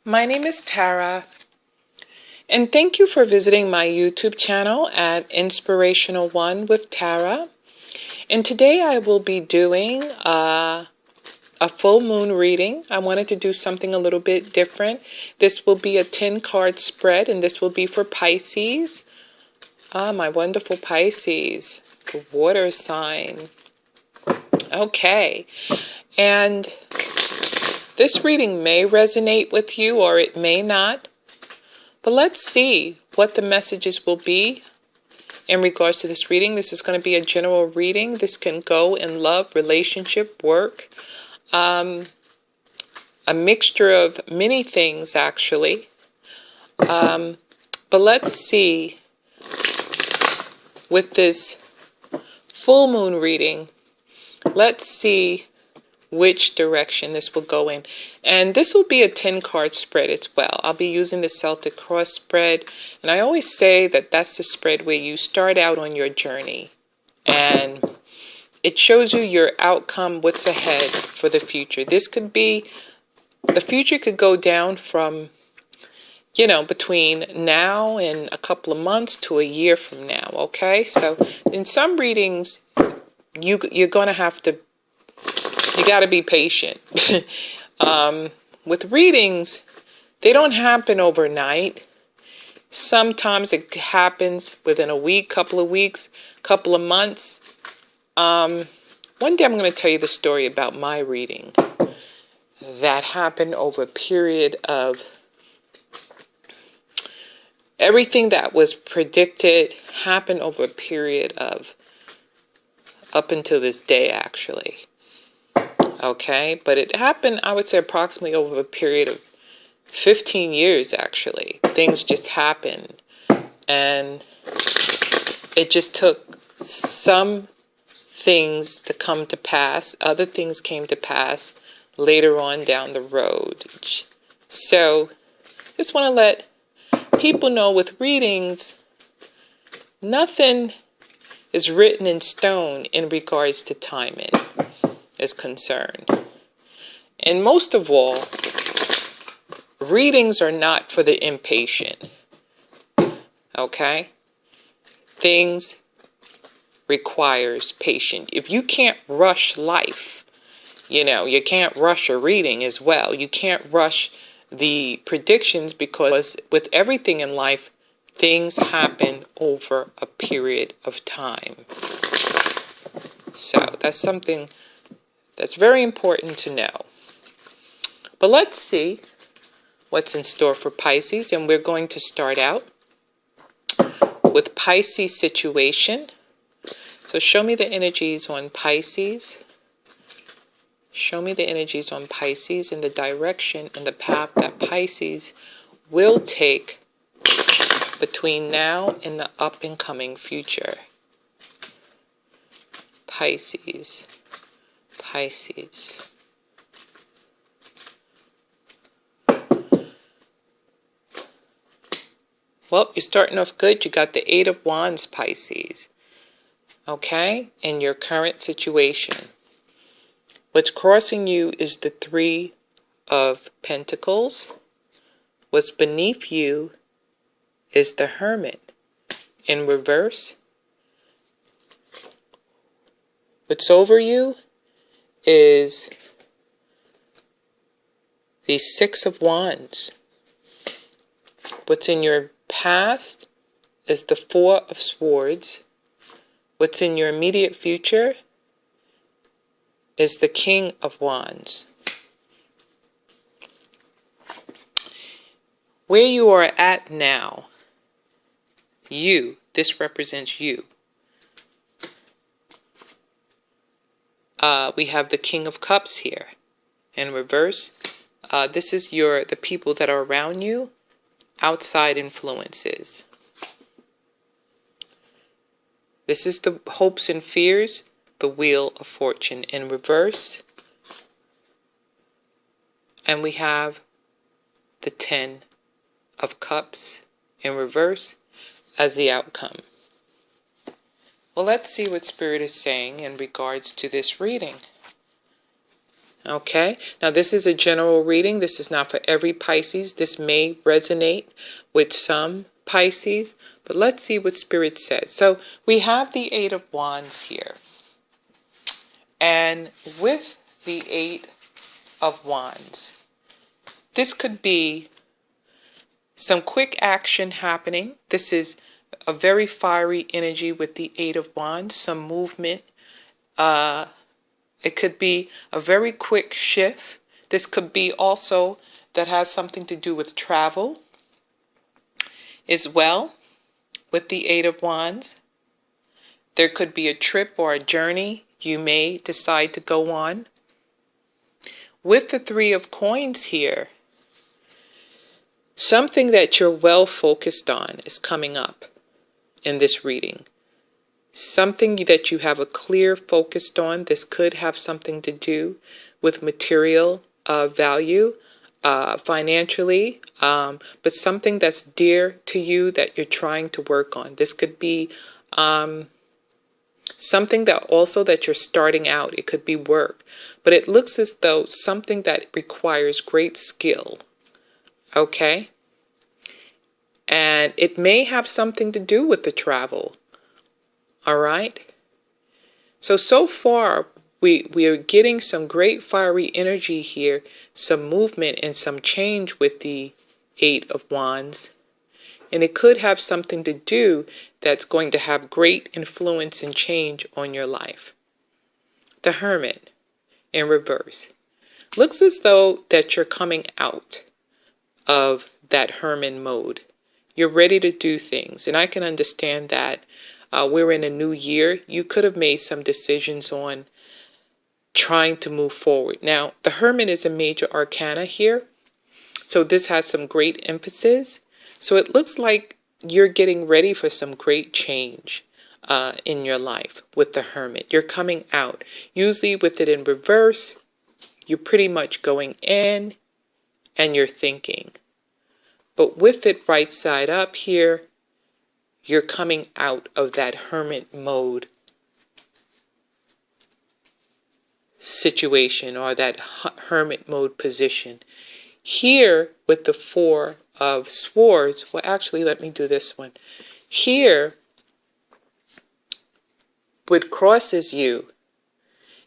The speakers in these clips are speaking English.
My name is Tara, and thank you for visiting my YouTube channel at Inspirational One with Tara. And today I will be doing a full moon reading. I wanted to do something a little bit different. This will be a 10-card spread, and this will be for Pisces. My wonderful Pisces, the water sign. Okay, and this reading may resonate with you or it may not, but let's see what the messages will be in regards to this reading. This is going to be a general reading. This can go in love, relationship, work, a mixture of many things actually. But let's see with this full moon reading, let's see which direction this will go in. And this will be a 10-card spread as well. I'll be using the Celtic Cross spread. And I always say that that's the spread where you start out on your journey. And it shows you your outcome, what's ahead for the future. This could be, the future could go down from, between now and a couple of months to a year from now, okay? So in some readings, you're going to have to, you got to be patient. With readings, they don't happen overnight. Sometimes it happens within a week, couple of weeks, couple of months. One day I'm going to tell you the story about my reading that happened over a period of everything that was predicted happened over a period of up until this day, actually. Okay, but it happened, I would say, approximately over a period of 15 years, actually. Things just happened. And it just took some things to come to pass. Other things came to pass later on down the road. So, just want to let people know with readings, nothing is written in stone in regards to timing is concerned. And most of all, readings are not for the impatient. Okay? Things requires patience. If you can't rush life, you can't rush a reading as well. You can't rush the predictions because with everything in life, things happen over a period of time. So that's something that's very important to know. But let's see what's in store for Pisces. And we're going to start out with Pisces situation. So show me the energies on Pisces. Show me the energies on Pisces and the direction and the path that Pisces will take between now and the up and coming future. Pisces. Pisces. Well, you're starting off good. You got the 8 of Wands, Pisces. Okay? In your current situation. What's crossing you is the 3 of Pentacles. What's beneath you is the Hermit in reverse. What's over you is the 6 of Wands. What's in your past is the 4 of Swords. What's in your immediate future is the King of Wands. Where you are at now, this represents you. We have the King of Cups here in reverse. This is the people that are around you, outside influences. This is the hopes and fears, the Wheel of Fortune in reverse. And we have the 10 of Cups in reverse as the outcome. Well, let's see what Spirit is saying in regards to this reading. Okay, now this is a general reading. This is not for every Pisces. This may resonate with some Pisces, but let's see what Spirit says. So we have the Eight of Wands here. And with the Eight of Wands, this could be some quick action happening. This is a very fiery energy with the Eight of Wands, some movement. It could be a very quick shift. This could be also that has something to do with travel as well with the Eight of Wands. There could be a trip or a journey you may decide to go on. With the Three of Coins here, something that you're well focused on is coming up in this reading. Something that you have a clear focus on. This could have something to do with material value, financially, but something that's dear to you that you're trying to work on. This could be something that also that you're starting out. It could be work, but it looks as though something that requires great skill. Okay? And it may have something to do with the travel. All right? So far, we are getting some great fiery energy here, some movement and some change with the Eight of Wands. And it could have something to do that's going to have great influence and change on your life. The Hermit in reverse. Looks as though that you're coming out of that hermit mode. You're ready to do things. And I can understand that. We're in a new year. You could have made some decisions on trying to move forward. Now, the Hermit is a major arcana here. So this has some great emphasis. So it looks like you're getting ready for some great change in your life with the Hermit. You're coming out. Usually with it in reverse, you're pretty much going in and you're thinking. But with it right side up here, you're coming out of that hermit mode situation or that hermit mode position. Here with the Four of Swords, well actually let me do this one. Here, what crosses you,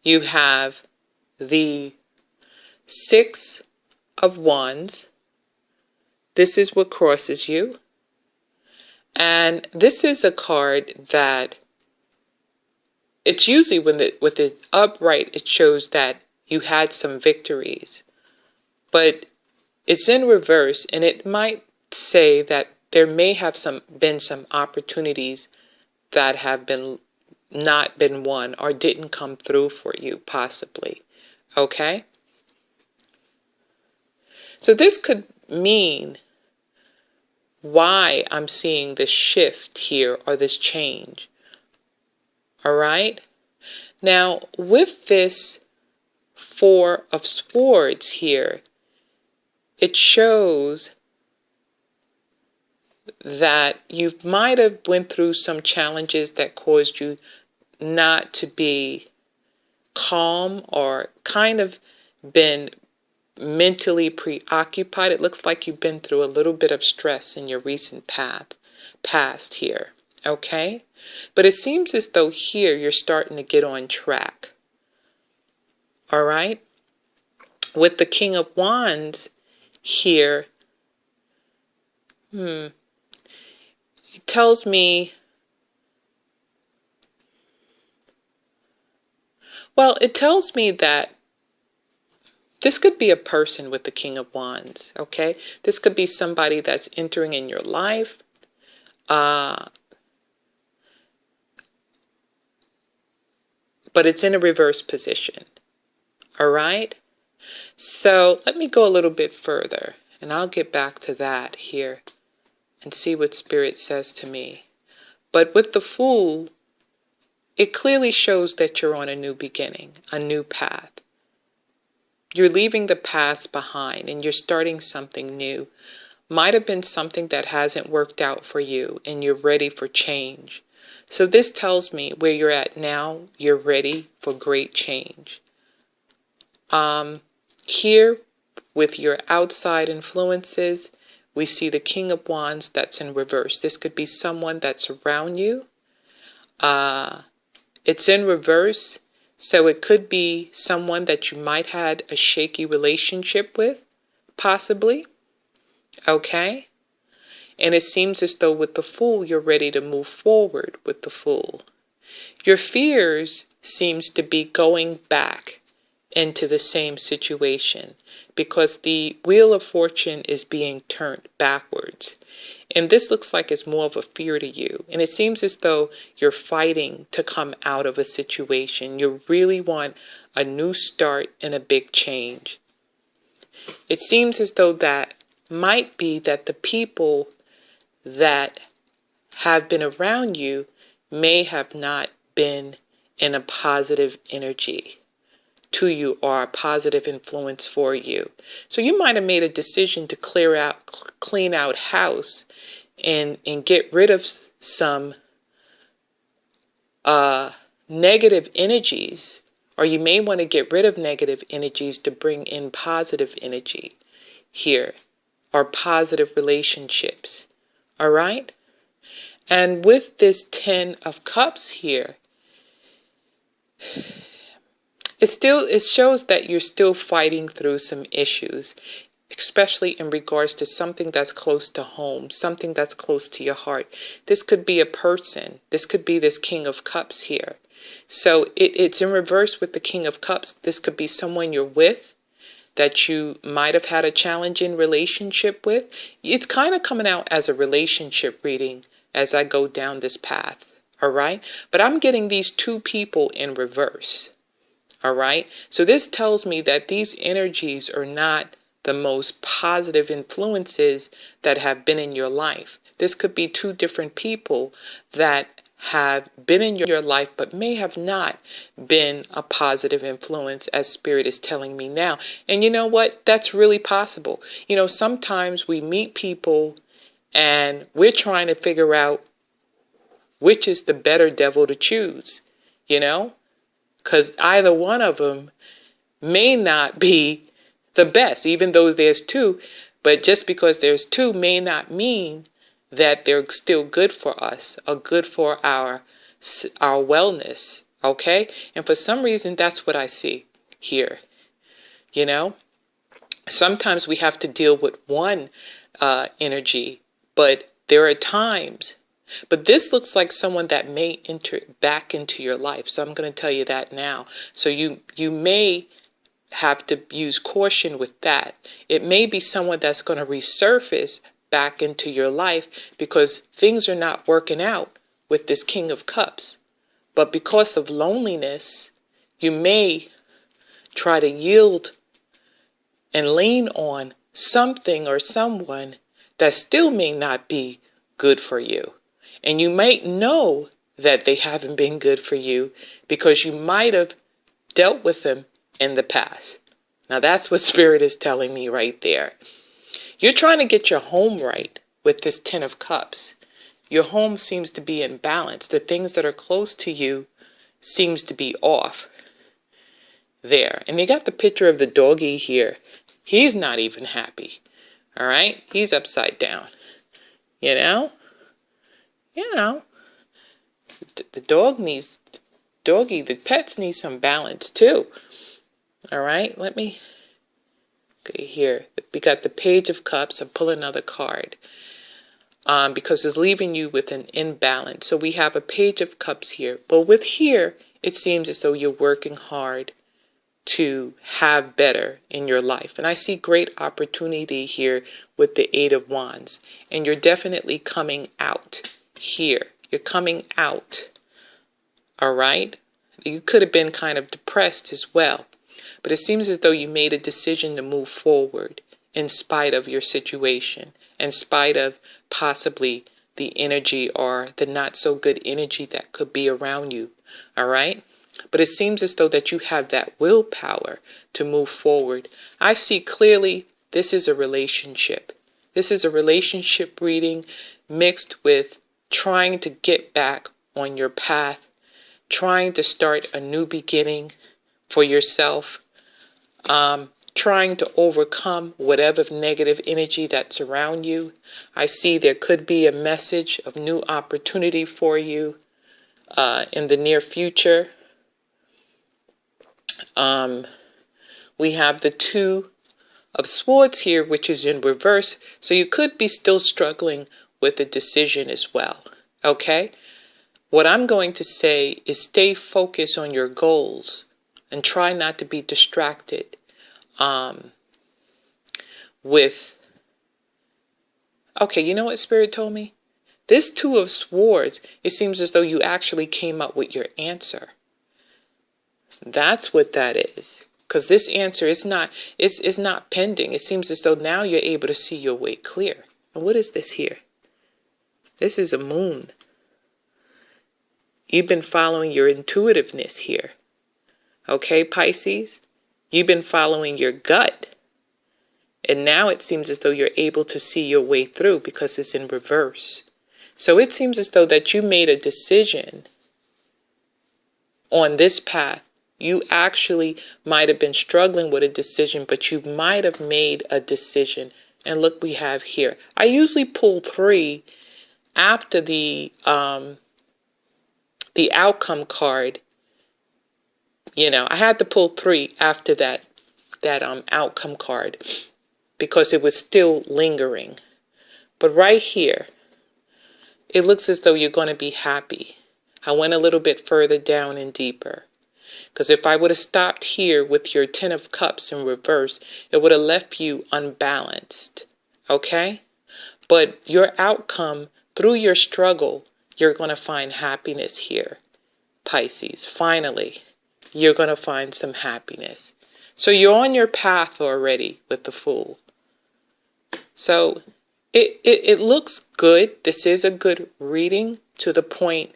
you have the Six of Wands. This is what crosses you. And this is a card that it's usually when with it upright, it shows that you had some victories. But it's in reverse, and it might say that there may have been some opportunities that have not been won or didn't come through for you, possibly. Okay? So this could mean why I'm seeing this shift here or this change. All right? Now, with this Four of Swords here, it shows that you might have went through some challenges that caused you not to be calm or kind of been mentally preoccupied. It looks like you've been through a little bit of stress in your recent past here. Okay? But it seems as though here you're starting to get on track. All right? With the King of Wands here, it tells me, well, it tells me that this could be a person with the King of Wands, okay? This could be somebody that's entering in your life. But it's in a reverse position, all right? So let me go a little bit further, and I'll get back to that here and see what Spirit says to me. But with the Fool, it clearly shows that you're on a new beginning, a new path. You're leaving the past behind and you're starting something new. Might have been something that hasn't worked out for you and you're ready for change. So this tells me where you're at now, you're ready for great change. Here, with your outside influences, we see the King of Wands that's in reverse. This could be someone that's around you. It's in reverse, so it could be someone that you might had a shaky relationship with, possibly. Okay? And it seems as though with the Fool, you're ready to move forward with the Fool. Your fears seems to be going back into the same situation because the Wheel of Fortune is being turned backwards. And this looks like it's more of a fear to you. And it seems as though you're fighting to come out of a situation. You really want a new start and a big change. It seems as though that might be that the people that have been around you may have not been in a positive energy to you or a positive influence for you. So you might have made a decision to clean out house and get rid of some negative energies, or you may want to get rid of negative energies to bring in positive energy here, or positive relationships. All right? And with this 10 of Cups here, it shows that you're still fighting through some issues, especially in regards to something that's close to home, something that's close to your heart. This could be a person. This could be this King of Cups here. So it's in reverse with the King of Cups. This could be someone you're with that you might have had a challenging relationship with. It's kind of coming out as a relationship reading as I go down this path. All right? But I'm getting these two people in reverse. All right? So this tells me that these energies are not the most positive influences that have been in your life. This could be two different people that have been in your life but may have not been a positive influence, as Spirit is telling me now. And you know what? That's really possible. You know, sometimes we meet people and we're trying to figure out which is the better devil to choose, you know? Because either one of them may not be the best, even though there's two. But just because there's two may not mean that they're still good for us or good for our wellness. Okay? And for some reason, that's what I see here. You know? Sometimes we have to deal with one energy, but there are times. But this looks like someone that may enter back into your life. So I'm going to tell you that now. So you may have to use caution with that. It may be someone that's going to resurface back into your life because things are not working out with this King of Cups. But because of loneliness, you may try to yield and lean on something or someone that still may not be good for you. And you might know that they haven't been good for you because you might have dealt with them in the past. Now that's what Spirit is telling me right there. You're trying to get your home right with this 10 of Cups. Your home seems to be in balance. The things that are close to you seems to be off there. And you got the picture of the doggy here. He's not even happy. All right? He's upside down. You know? The pets need some balance too. All right, okay, here. We got the Page of Cups. I'll pull another card because it's leaving you with an imbalance. So we have a Page of Cups here. But with here, it seems as though you're working hard to have better in your life. And I see great opportunity here with the 8 of Wands. And you're definitely coming out here. You're coming out. All right? You could have been kind of depressed as well. But it seems as though you made a decision to move forward in spite of your situation, in spite of possibly the energy or the not so good energy that could be around you. All right? But it seems as though that you have that willpower to move forward. I see clearly this is a relationship. This is a relationship reading mixed with trying to get back on your path, trying to start a new beginning for yourself. trying to overcome whatever negative energy that's around you. I see there could be a message of new opportunity for you in the near future. We have the Two of Swords here, which is in reverse. So you could be still struggling with a decision as well. Okay? What I'm going to say is stay focused on your goals and try not to be distracted with, okay, you know what Spirit told me? This Two of Swords, it seems as though you actually came up with your answer. That's what that is. Because this answer is not, it's not pending. It seems as though now you're able to see your way clear. And what is this here? This is a moon. You've been following your intuitiveness here. Okay, Pisces? You've been following your gut. And now it seems as though you're able to see your way through because it's in reverse. So it seems as though that you made a decision on this path. You actually might have been struggling with a decision, but you might have made a decision. And look, we have here. I usually pull 3 after the outcome card. You know, I had to pull 3 after that outcome card because it was still lingering. But right here, it looks as though you're going to be happy. I went a little bit further down and deeper. Because if I would have stopped here with your 10 of Cups in reverse, it would have left you unbalanced. Okay? But your outcome, through your struggle, you're going to find happiness here, Pisces. Finally, you're going to find some happiness. So you're on your path already with the Fool. So it looks good. This is a good reading to the point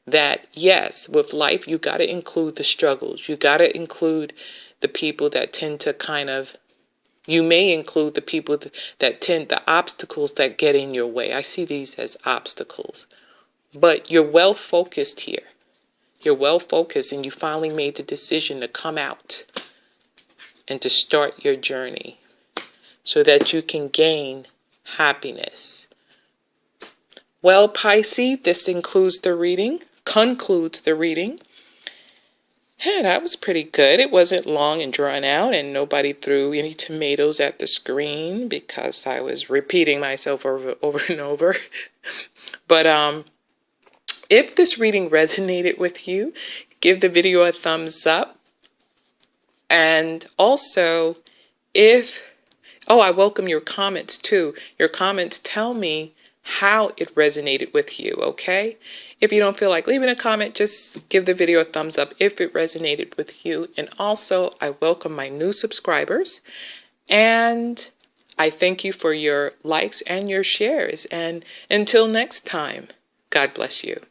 that, yes, with life, you got to include the struggles. You got to include the people that tend to kind of, you may include the people that tend, the obstacles that get in your way. I see these as obstacles. But you're well focused here. You're well focused and you finally made the decision to come out and to start your journey so that you can gain happiness. Well, Pisces, this concludes the reading. Yeah, that was pretty good. It wasn't long and drawn out, and nobody threw any tomatoes at the screen because I was repeating myself over and over. But if this reading resonated with you, give the video a thumbs up. And also, I welcome your comments too. Your comments tell me how it resonated with you, okay? If you don't feel like leaving a comment, just give the video a thumbs up if it resonated with you. And also, I welcome my new subscribers. And I thank you for your likes and your shares. And until next time, God bless you.